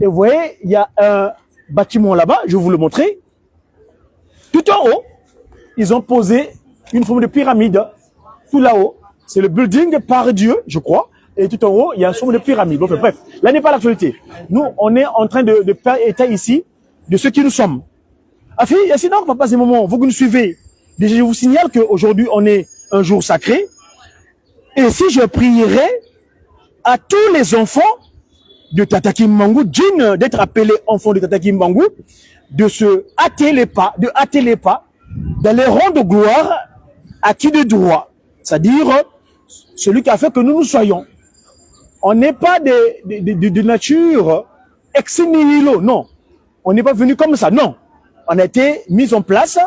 Et vous voyez, il y a un bâtiment là-bas, je vais vous le montrer. Tout en haut, ils ont posé une forme de pyramide. Tout là-haut, c'est le building par Dieu, je crois. Et tout en haut, il y a une forme de pyramide. Bon, bref, là n'est pas l'actualité. Nous, on est en train de faire état ici de ce qui nous sommes. Afi, sinon, papa, c'est moment, vous que nous suivez. Déjà, je vous signale qu'aujourd'hui, on est un jour sacré. Et si je prierai à tous les enfants de Tata Kimbangu, digne d'être appelés enfants de Tata Kimbangu, de se hâter les pas, d'aller rendre gloire à qui de droit. C'est-à-dire, celui qui a fait que nous soyons. On n'est pas de nature ex nihilo, non. On n'est pas venu comme ça, non. On a été mis en place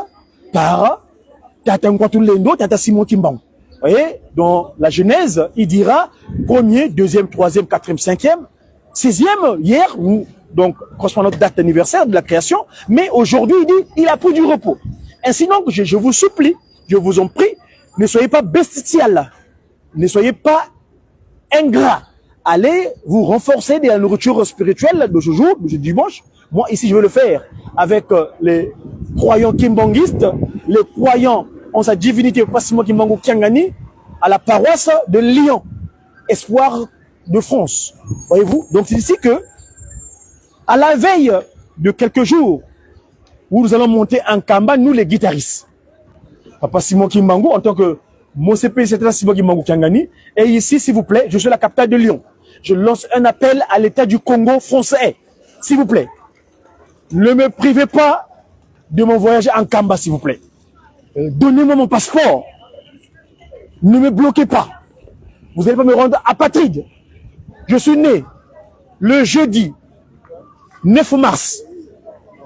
par Tata Nkwatulendo, Tata Simon Kimbangu. Vous voyez, dans la Genèse, il dira premier, deuxième, troisième, quatrième, cinquième, sixième, hier, donc correspond à notre date d'anniversaire de la création, mais aujourd'hui, il dit, il a pris du repos. Ainsi donc, je vous supplie, je vous en prie, ne soyez pas bestial, ne soyez pas ingrat. Allez vous renforcer de la nourriture spirituelle de ce jour, de ce dimanche. Moi, ici, je vais le faire avec les croyants kimbanguistes, les croyants en sa divinité, Passimo Kimbangu Kiangani, à la paroisse de Lyon, espoir de France. Voyez-vous? Donc, c'est ici que, à la veille de quelques jours, où nous allons monter en Kamba, nous les guitaristes. Papa Simon Kimbangu, en tant que mon CP, c'est Simon Kimbangu Kiangani. Et ici, s'il vous plaît, je suis la capitale de Lyon. Je lance un appel à l'État du Congo français. S'il vous plaît, ne me privez pas de mon voyage en Kamba, s'il vous plaît. Donnez-moi mon passeport. Ne me bloquez pas. Vous n'allez pas me rendre apatride. Je suis né le jeudi 9 mars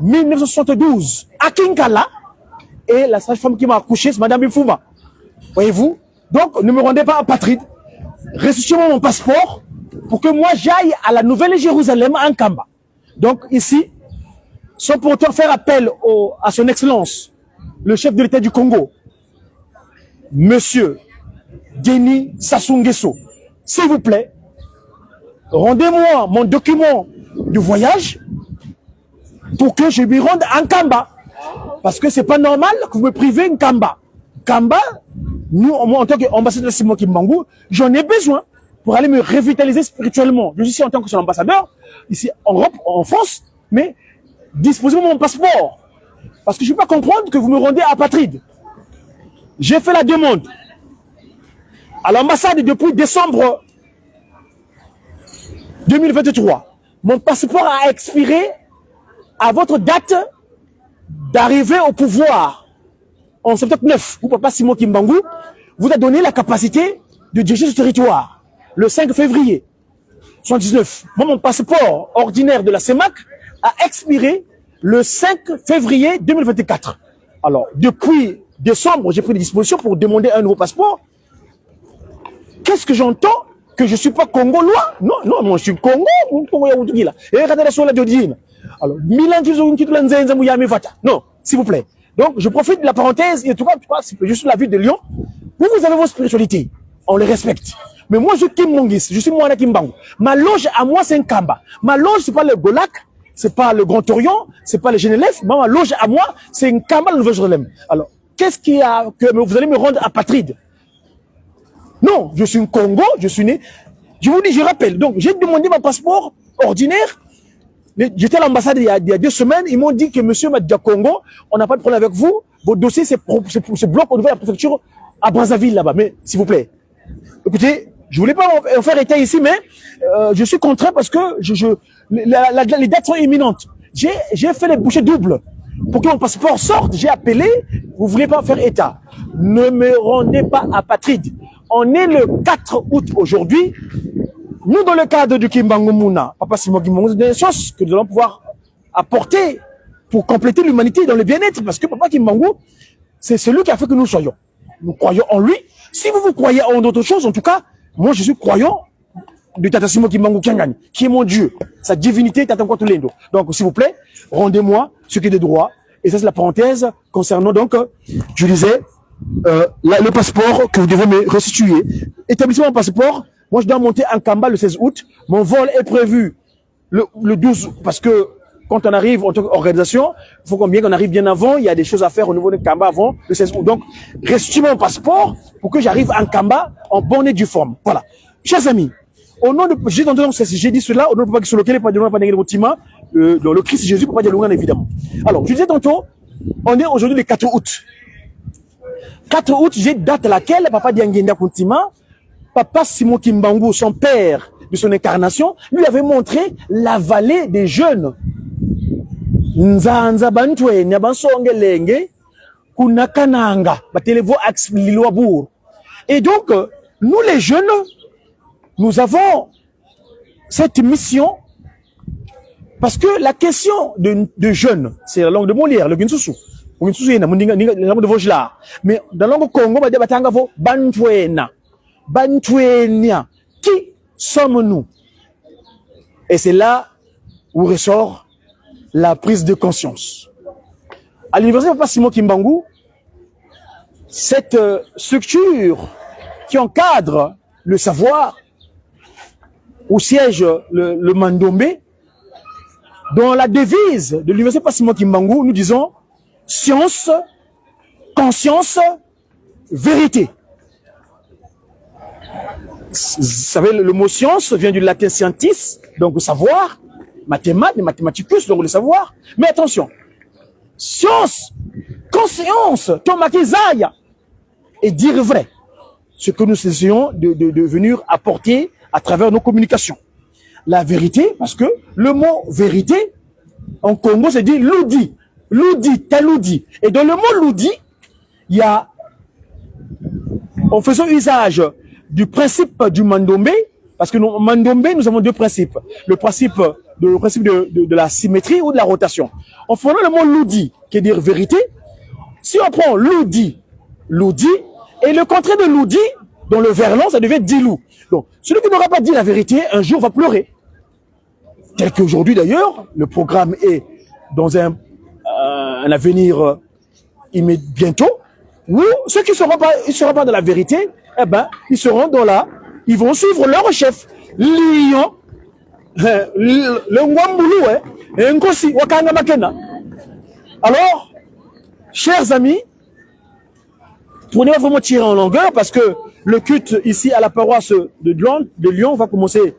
1972 à Kinkala. Et la sage-femme qui m'a accouché, c'est Madame Bifouma. Voyez-vous? Donc, ne me rendez pas apatride. Restituez-moi mon passeport pour que moi j'aille à la Nouvelle-Jérusalem en Kamba. Donc, ici, sans pourtant faire appel à son excellence, le chef de l'État du Congo, Monsieur Denis Sassou Nguesso, s'il vous plaît, rendez-moi mon document de voyage pour que je lui rende en Kamba. Parce que c'est pas normal que vous me privez en Kamba. Kamba, nous, moi, en tant qu'ambassadeur de Simon Kimbangu, j'en ai besoin pour aller me revitaliser spirituellement. Je suis ici en tant que son ambassadeur, ici en Europe, en France, mais disposez-moi mon passeport. Parce que je ne peux pas comprendre que vous me rendez apatride. J'ai fait la demande à l'ambassade depuis décembre 2023. Mon passeport a expiré à votre date d'arrivée au pouvoir en 79. Vous, Papa Simon Kimbangu, vous a donné la capacité de diriger ce territoire le 5 février 1979. Moi, mon passeport ordinaire de la CEMAC a expiré le 5 février 2024. Alors, depuis décembre, j'ai pris des dispositions pour demander un nouveau passeport. Qu'est-ce que j'entends? Que je ne suis pas congolois? Non, non, moi je suis Congo. Alors, non, s'il vous plaît. Donc, je profite de la parenthèse, et en tout cas, je suis la ville de Lyon. Vous avez vos spiritualités. On les respecte. Mais moi, je suis Kim Mongis, je suis Moana Kimbangu. Ma loge à moi, c'est un Kamba. Ma loge, c'est pas le Golak, c'est pas le Grand Orient, c'est pas le Genelef. Ma loge à moi, c'est un Kamba de Nouvelle-Jérusalem. Alors, qu'est-ce qu'il y a que vous allez me rendre apatride? Non, je suis un Congo, je suis né. Je vous dis, je rappelle. Donc, j'ai demandé mon passeport ordinaire. J'étais à l'ambassade il y a 2 semaines. Ils m'ont dit que monsieur Madja Congo, on n'a pas de problème avec vous. Votre dossier se bloque au niveau de la préfecture à Brazzaville là-bas. Mais, s'il vous plaît. Écoutez, je voulais pas en faire état ici, mais je suis contraint parce que les dates sont imminentes. J'ai fait les bouchées doubles pour que mon passeport sorte. J'ai appelé, vous voulez pas faire état. Ne me rendez pas apatride. On est le 4 août aujourd'hui. Nous, dans le cadre du Kimbangu Muna, Papa Simon Kimbangu, c'est des choses que nous allons pouvoir apporter pour compléter l'humanité dans le bien-être. Parce que Papa Kimbangu, c'est celui qui a fait que nous soyons. Nous croyons en lui. Si vous croyez en d'autres choses, en tout cas, moi je suis croyant de Tata Simon Kimbangu Kiangani, qui est mon Dieu, sa divinité Tata Nkwatulendo. Donc s'il vous plaît, rendez-moi ce qui est de droit. Et ça c'est la parenthèse concernant donc, je disais, le passeport que vous devez me restituer. Établissez mon passeport. Moi je dois monter en Kamba le 16 août. Mon vol est prévu le 12, parce que quand on arrive en tant qu'organisation, il faut qu'on arrive bien avant, il y a des choses à faire au niveau de Kamba avant le 16 août. Donc, restitue mon passeport pour que j'arrive en Kamba en bonne et due forme. Voilà. Chers amis, au nom de, j'ai dit cela, au nom de Papa Kisoloke, pas de nom de Tima, dans le Christ Jésus, Papa Dialogan, évidemment. Alors, je disais tantôt, on est aujourd'hui le 4 août. 4 août, j'ai date à laquelle Papa Diangenda Kuntima, Papa Simon Kimbangu, son père de son incarnation, lui avait montré la vallée des jeunes. Nzanza bantwe nyabansonge lenge kunakananga batelevo ax lilwabour. Et donc nous les jeunes, nous avons cette mission parce que la question de jeunes, c'est la langue de Molière, le Ginsusu. Ginsusu na mundinga la langue de Vojla. Mais dans la langue Congo ba batanga vo bantwena. Bantwenya. Qui sommes-nous? Et c'est là où ressort la prise de conscience. À l'université Papa Simon Kimbangu, cette structure qui encadre le savoir, où siège le Mandombe, dans la devise de l'université Papa Simon Kimbangu, nous disons science, conscience, vérité. Vous savez, le mot science vient du latin scientis, donc savoir, mathématicus, donc le savoir. Mais attention, science, conscience, tomakizaya, et dire vrai. Ce que nous essayons de venir apporter à travers nos communications. La vérité, parce que le mot vérité, en Congo, c'est dit loudi. Loudi, taloudi. Et dans le mot loudi, il y a, en faisant usage du principe du Mandombe, parce que nous, Mandombe, nous avons deux principes. Le principe de la symétrie ou de la rotation. En prenant le mot loudi, qui est dire vérité, si on prend loudi, loudi, et le contraire de loudi, dans le verlan, ça devient dilou. Donc, celui qui n'aura pas dit la vérité, un jour va pleurer. Tel qu'aujourd'hui d'ailleurs, le programme est dans un avenir bientôt, où ceux qui ne seront pas dans la vérité, eh ben, ils seront dans ils vont suivre leur chef. Lion, le Ngwambulu, Nkosi, Wakanga Makena. Alors, chers amis, pour ne pas vraiment tirer en longueur, parce que le culte ici à la paroisse de Lyon va commencer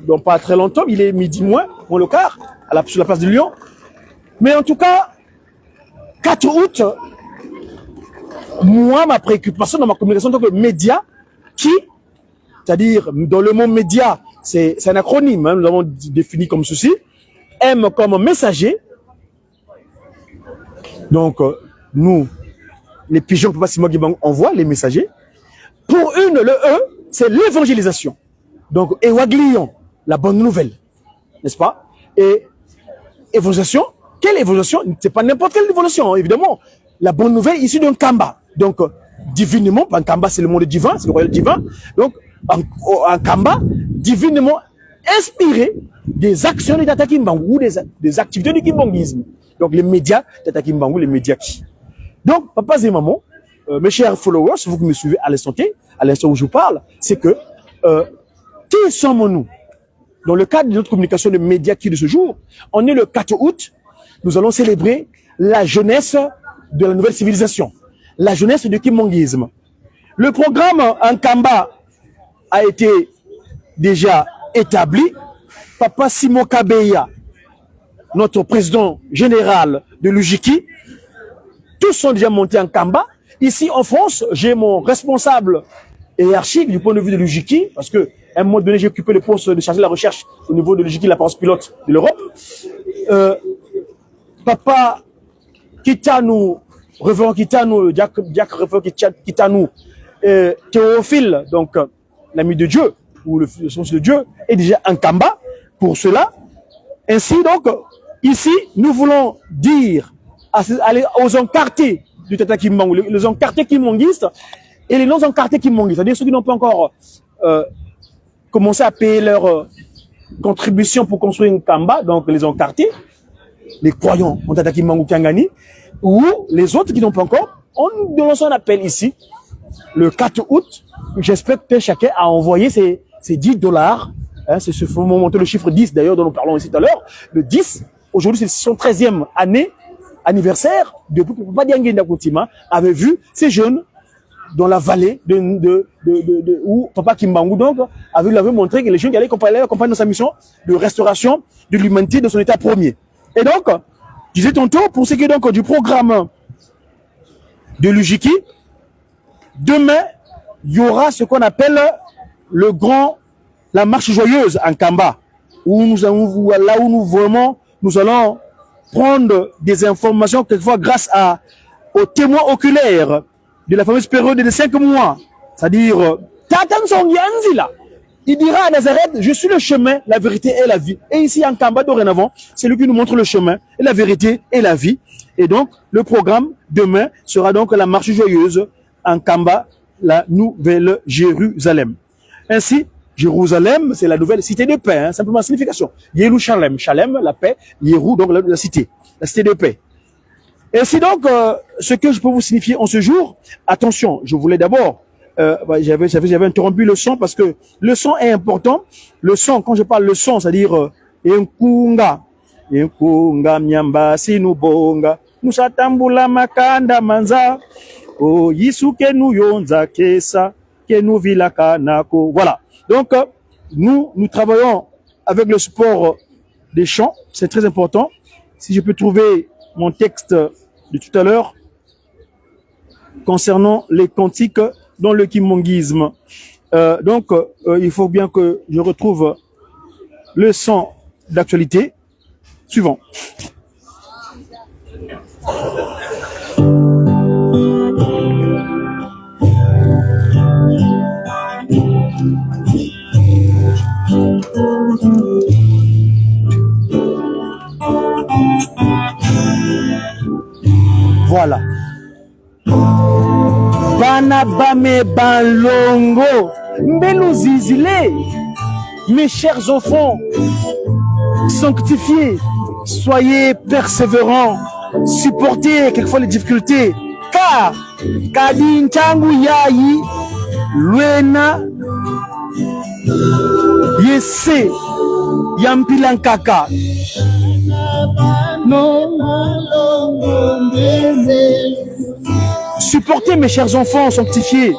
dans pas très longtemps, il est midi moins, moins le quart, sur la place de Lyon. Mais en tout cas, 4 août, moi, ma préoccupation dans ma communication en tant que média, c'est-à-dire dans le mot média, c'est un acronyme, hein, nous l'avons défini comme ceci, M comme messager. Donc, nous, les pigeons, Papa Simon Kimbangu envoie les messagers. Pour le E, c'est l'évangélisation. Donc, Ewaglion, la bonne nouvelle, n'est-ce pas? Et évangélisation, quelle évangélisation? C'est pas n'importe quelle évangélisation, évidemment. La bonne nouvelle issue d'un Kamba. Donc, divinement, un Kamba, c'est le monde divin, c'est le royaume divin. Donc, un Kamba, divinement inspiré des actions de Tata Kimbangu ou des activités du kimbanguisme. Donc, les médias, Tata Kimbangu, les médias qui. Donc, papa et maman, mes chers followers, vous qui me suivez à l'instant où je vous parle, c'est que, qui sommes-nous? Dans le cadre de notre communication de médias qui de ce jour, on est le 4 août, nous allons célébrer la jeunesse de la nouvelle civilisation, la jeunesse du kimbanguisme. Le programme en Kamba a été déjà établi. Papa Simon Kabeya, notre président général de l'UJIKI, tous sont déjà montés en Kamba. Ici en France, j'ai mon responsable hiérarchique du point de vue de l'UJIKI, parce que à un moment donné, j'ai occupé le poste de chargé de la recherche au niveau de l'UJIKI, la parence pilote de l'Europe. Papa Kitanu, Révérend Kitanu, Diacre Révérend Kitanu, Théophile, donc l'ami de Dieu, ou le sens de Dieu, est déjà en Kamba pour cela. Ainsi donc, ici, nous voulons dire aux encartés du Tata Kimbangu, les encartés kimbanguistes et les non-encartés kimbanguistes, c'est-à-dire ceux qui n'ont pas encore commencé à payer leur contribution pour construire une Kamba, donc les encartés, les croyants en Tata Kimbangu Kangani, ou les autres qui n'ont pas encore, on nous lance un appel ici, le 4 août. J'espère que chacun a envoyé ses $10 Hein, c'est ce faut monter le chiffre 10 d'ailleurs dont nous parlons ici tout à l'heure. Le 10, aujourd'hui c'est son 13e anniversaire depuis que Papa Dianguenda Koutima avait vu ces jeunes dans la vallée où Papa Kimbangu donc avait montré que les jeunes qui allaient accompagner dans sa mission de restauration de l'humanité dans son état premier. Et donc, je disais tantôt, pour ce qui est donc du programme de l'UJIKI, demain, il y aura ce qu'on appelle la marche joyeuse en Kamba, où nous allons prendre des informations quelquefois grâce aux témoins oculaires de la fameuse période de 5 mois. C'est-à-dire, il dira à Nazareth, je suis le chemin, la vérité et la vie. Et ici en Kamba, dorénavant, c'est lui qui nous montre le chemin, et la vérité et la vie. Et donc, le programme demain sera donc la marche joyeuse en Kamba, la nouvelle Jérusalem. Ainsi, Jérusalem, c'est la nouvelle cité de paix, hein, simplement signification. Yerushalem, Shalem, la paix, Yerou, donc la cité de paix. Et c'est donc ce que je peux vous signifier en ce jour. Attention, je voulais d'abord, j'avais interrompu le son parce que le son est important. Le son, quand je parle le son, c'est-à-dire Nkunga Myamba Sinubonga, Musatambula Makanda Manza, O Yisuke Nuyonza Kesa, Kenu Vilaka Nako. Voilà. Donc, nous travaillons avec le support des chants, c'est très important. Si je peux trouver mon texte de tout à l'heure concernant les cantiques dans le kimonguisme. Il faut bien que je retrouve le son d'actualité suivant. Voilà. Banabame Balongo Mbelu Zizile. Mes chers enfants, sanctifiés, soyez persévérants, supportez quelquefois les difficultés, car Kadin Changu Yayi Luena Yese Yampilankaka. Supportez mes chers enfants sanctifiés.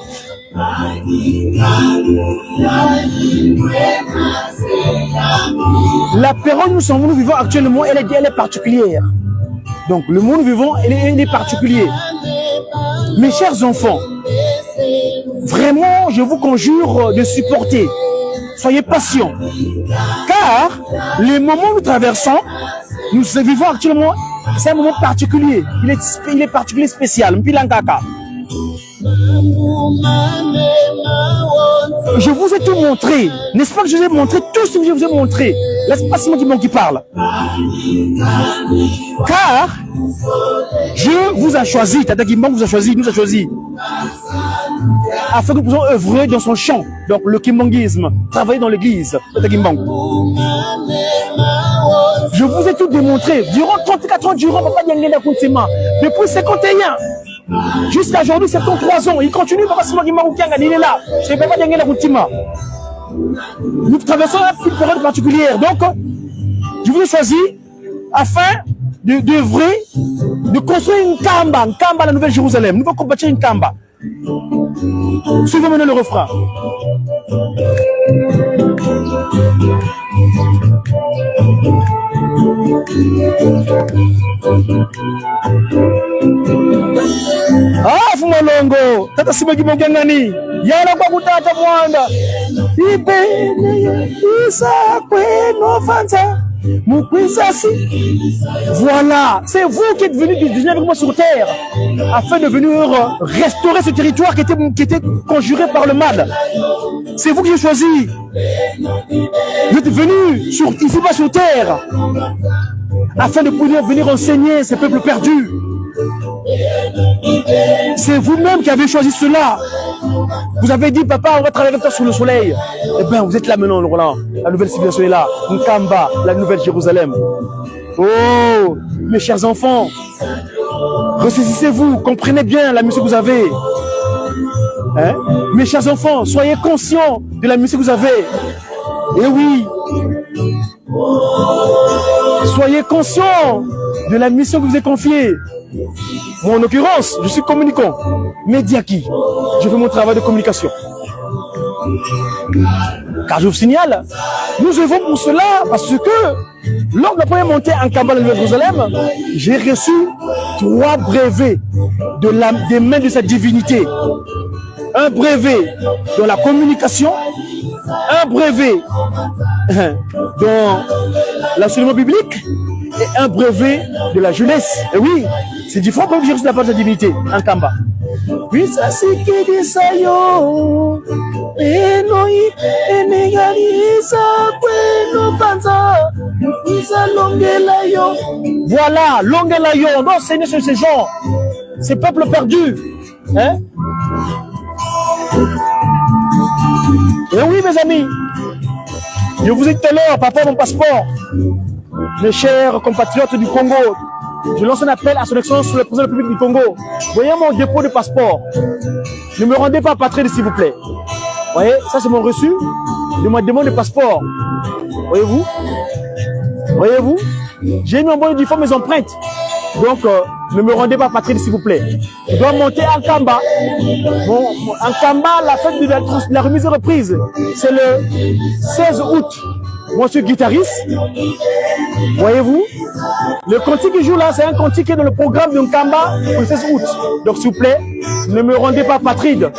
La période où nous vivons actuellement, elle est particulière. Donc le monde vivant, il est particulier. Mes chers enfants, vraiment, je vous conjure de supporter. Soyez patients. Car les moments que nous traversons, nous vivons actuellement, c'est un moment particulier. Il est particulier, spécial. Mpilankaka. Je vous ai tout montré. N'est-ce pas que je vous ai montré tout ce que je vous ai montré? Là, c'est pas Simon qui parle. Car je vous ai choisi. Tata Kimbangu vous a choisi, nous a choisi. Afin que nous puissions œuvrer dans son champ. Donc, le kimbanguisme. Travailler dans l'église. Tata Kimbangu. Je vous ai tout démontré. Durant 34 ans, durant Papa Dianguenda Koutima. Depuis 51. Jusqu'à aujourd'hui, 73 ans. Il continue, Papa Simon Kimbangu Kianga, il est là. C'est Papa Dianguenda Koutima. Nous traversons une période particulière. Donc, je vous ai choisi afin d'œuvrer, de construire une Kamba, la Nouvelle Jérusalem. Nous allons bâtir une Kamba. Suivez maintenant le refrain. Ah, Fumolongo, Tata Simagi Mongangani, Yana Bakutata Mwanda, Ibene, Isa, Kweno, Fanza, Mukwisasi. Voilà, c'est vous qui êtes venus du 19e mois sur terre afin de venir restaurer ce territoire qui était conjuré par le mal. C'est vous qui avez choisi. Vous êtes venus ici-bas sur terre afin de pouvoir venir enseigner ces peuples perdus. C'est vous-même qui avez choisi cela. Vous avez dit, papa, on va travailler avec toi sous le soleil. Eh bien, vous êtes là maintenant, Roland. La nouvelle civilisation est là. Nkamba, la nouvelle Jérusalem. Oh, mes chers enfants, ressaisissez-vous, comprenez bien la mission que vous avez. Hein? Mes chers enfants, soyez conscients de la mission que vous avez. Et oui, soyez conscients de la mission que vous est confiée. Moi, en l'occurrence, je suis communicant, médiaki. Je fais mon travail de communication. Car je vous signale, nous œuvrons pour cela parce que lors de la première montée en Kamba de la Nouvelle-Jérusalem, j'ai reçu 3 brevets des mains de sa divinité. Un brevet dans la communication, un brevet dans l'enseignement biblique et un brevet de la jeunesse. Et oui, c'est différent que j'ai reçu la part de sa divinité en Kamba. Oui, ça c'est qui dit ça yo. Et non, et négalisa, no panza, isa longela yo. Voilà, longela yo. Non, c'est ces gens, ces peuples perdus. Hein? Et oui, mes amis, je vous ai dit tout à l'heure, par rapport à mon passeport, mes chers compatriotes du Congo, je lance un appel à son excellence sur le président de la République du Congo. Voyez mon dépôt de passeport. Ne me rendez pas apatride, s'il vous plaît. Voyez, ça c'est mon reçu de ma demande de passeport. Voyez-vous? Voyez-vous? J'ai mis en bonne uniforme mes empreintes. Donc, ne me rendez pas apatride, s'il vous plaît. Je dois monter en Kamba. Bon, en Kamba, la fête de la remise et reprise, c'est le 16 août. Moi, je suis guitariste. Voyez-vous? Le cantique qui joue là, c'est un cantique qui est dans le programme de Kamba pour le 16 août. Donc, s'il vous plaît, ne me rendez pas apatride.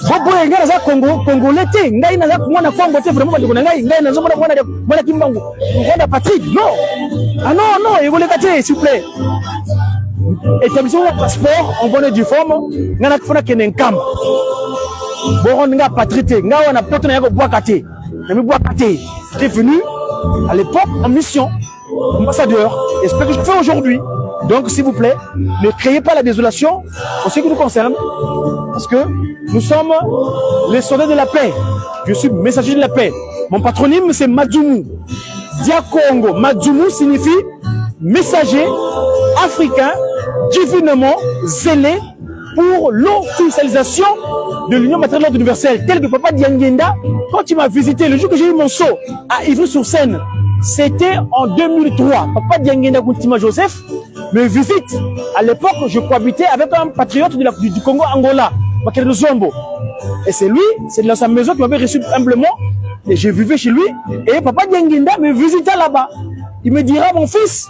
Bobo ngai naza Congo, Congolais te, ngai naza mwana Congo te vraiment bandeko na ngai naza mwana Kimbangu. Rwanda Patrick, non. Ah non, non, et vous les gâtez, s'il vous plaît. Établissez votre passeport en bonne et due forme, ngana kufuna kene nkamba. Boron nga Patrick te, nga wana poto na yako boakate. Na mi boakate. J'étais venu à l'époque en mission, ambassadeur, et c'est ce que je fais aujourd'hui. Donc, s'il vous plaît, ne créez pas la désolation en ce qui nous concerne, parce que nous sommes les soldats de la paix. Je suis messager de la paix. Mon patronyme, c'est Madzumu. Dia Congo. Madzumu signifie messager africain divinement zélé pour l'officialisation de l'Union matérielle universelle, tel que Papa Diangenda, quand il m'a visité le jour que j'ai eu mon saut à Ivry-sur-Seine, c'était en 2003. Papa Diangenda Kuntima Joseph me visite. À l'époque, je cohabitais avec un patriote du Congo Angola, Makere Zombo. Et c'est lui, c'est dans sa maison qui m'avait reçu humblement. Et je vivais chez lui. Et Papa Diangenda me visitait là-bas. Il me dira, mon fils,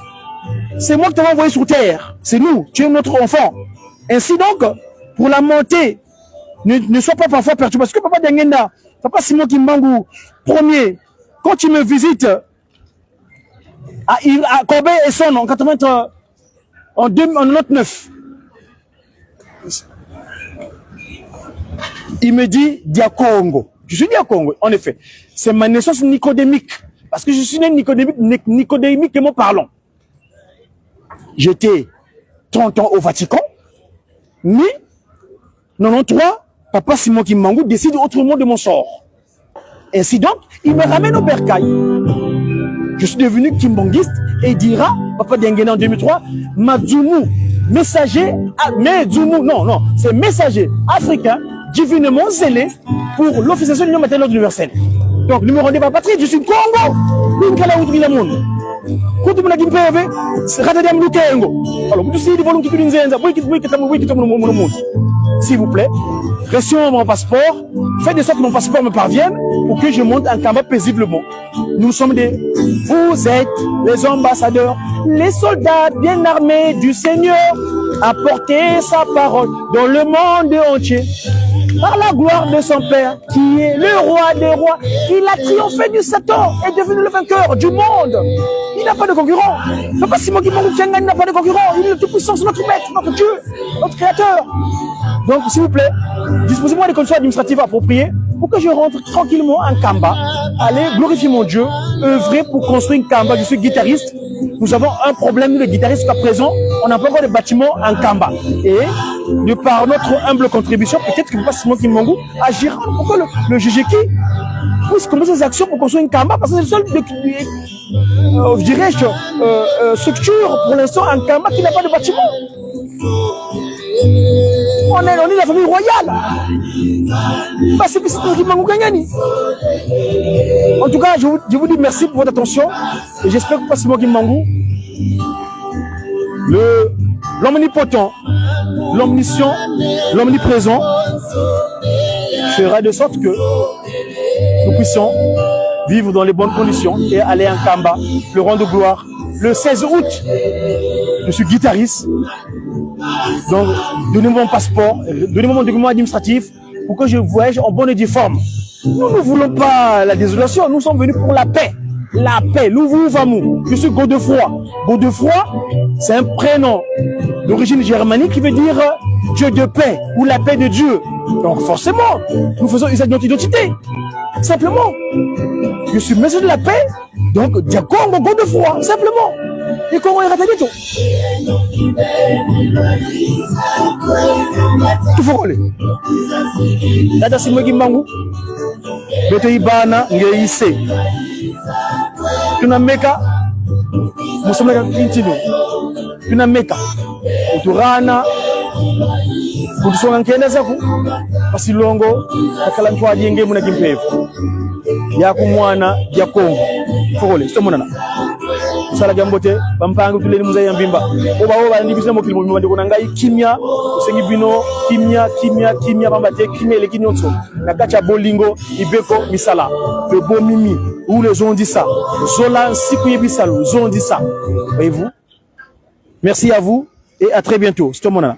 c'est moi qui t'avais envoyé sur terre. C'est nous, tu es notre enfant. Ainsi donc, pour la montée, ne sois pas parfois perturbé. Parce que Papa Diangenda, Papa Simon Kimbangu, premier, quand il me visite à Kobe et Son en 80, en 99, il me dit Dia Congo. Je suis Dia Congo, en effet. C'est ma naissance nicodémique. Parce que je suis né nicodémiquement parlant. J'étais 30 ans au Vatican. Mais, 93, Papa Simon Kimbangu décide autrement de mon sort. Ainsi donc, il me ramène au bercail. Je suis devenu kimbanguiste et il dira, Papa Diangenda en 2003, Madzumu, messager, Madzumu, non, c'est messager africain, divinement zélé pour l'officialisation de l'Union matérielle universelle. Donc, ne me rendez pas patrie, je suis Congo. S'il vous plaît, restons mon passeport, faites de sorte que mon passeport me parvienne pour que je monte en combat paisiblement. Nous sommes vous êtes les ambassadeurs, les soldats bien armés du Seigneur, à porter sa parole dans le monde entier. Par la gloire de son Père, qui est le roi des rois, il a triomphé du Satan et est devenu le vainqueur du monde. Il n'a pas de concurrent. Papa Simon Kimbangu n'a pas de concurrent. Il est le tout-puissant, c'est notre maître, notre Dieu, notre créateur. Donc, s'il vous plaît, disposez-moi des conditions administratives appropriées pour que je rentre tranquillement en Kamba, aller glorifier mon Dieu, œuvrer pour construire une Kamba. Je suis guitariste. Nous avons un problème de guitariste jusqu'à présent. On n'a pas encore de bâtiment en Kamba. Et de par notre humble contribution, peut-être que Papa Simon Kimbangu agira pour que le GGK puisse commencer ses actions pour construire une Kamba, parce que c'est le seul, dirais-je, structure pour l'instant en Kamba qui n'a pas de bâtiment. On est la famille royale. Parce que c'est Moki Mangou Kanyani. En tout cas, je vous dis merci pour votre attention. Et j'espère que parce Moki Mangou, l'omnipotent, l'omniscient, l'omniprésent fera de sorte que nous puissions vivre dans les bonnes conditions et aller en Kamba, le rang de gloire, le 16 août. Je suis guitariste, donc donnez-moi mon passeport, donnez-moi mon document administratif pour que je voyage en bonne et due forme. Nous ne voulons pas la désolation, nous sommes venus pour la paix. La paix, l'Ouvou-Vamou. Je suis Godefroy. Godefroy, c'est un prénom d'origine germanique qui veut dire Dieu de paix ou la paix de Dieu. Donc forcément, nous faisons usage de notre identité. Simplement. Je suis monsieur de la paix, donc Diakongo Godefroy, simplement. Et comment il raté tout? Tout faut coller. Dada Simogi Mangu, Beto Ibana, Ngeise. Tunameka, Musomeka Intino. Tunameka, Uturana, Kutusonga nkenda zaku, Pasilongo, Kakalantwa Dienge Muna Kimpevu. Yaku mwana, Yakongo. Fogole, sto monana. Sala jambote, Bampangu tuleni Muzaya Mbimba. Oba ndibisina mokili mobimba ndiko nangai kimia, usengi bino, kimia, bambate, kimia le kinyotso. Nakacha bolingo, ibeko, misala. Le beau mimi, où les gens disent ça. Zola, Sikouye Bissalo, gens disent ça. Voyez-vous? Merci à vous et à très bientôt. Sto monana.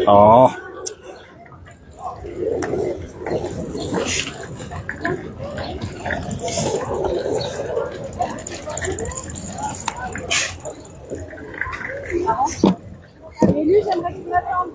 Oh. Et lui, j'aimerais qu'il m'attende.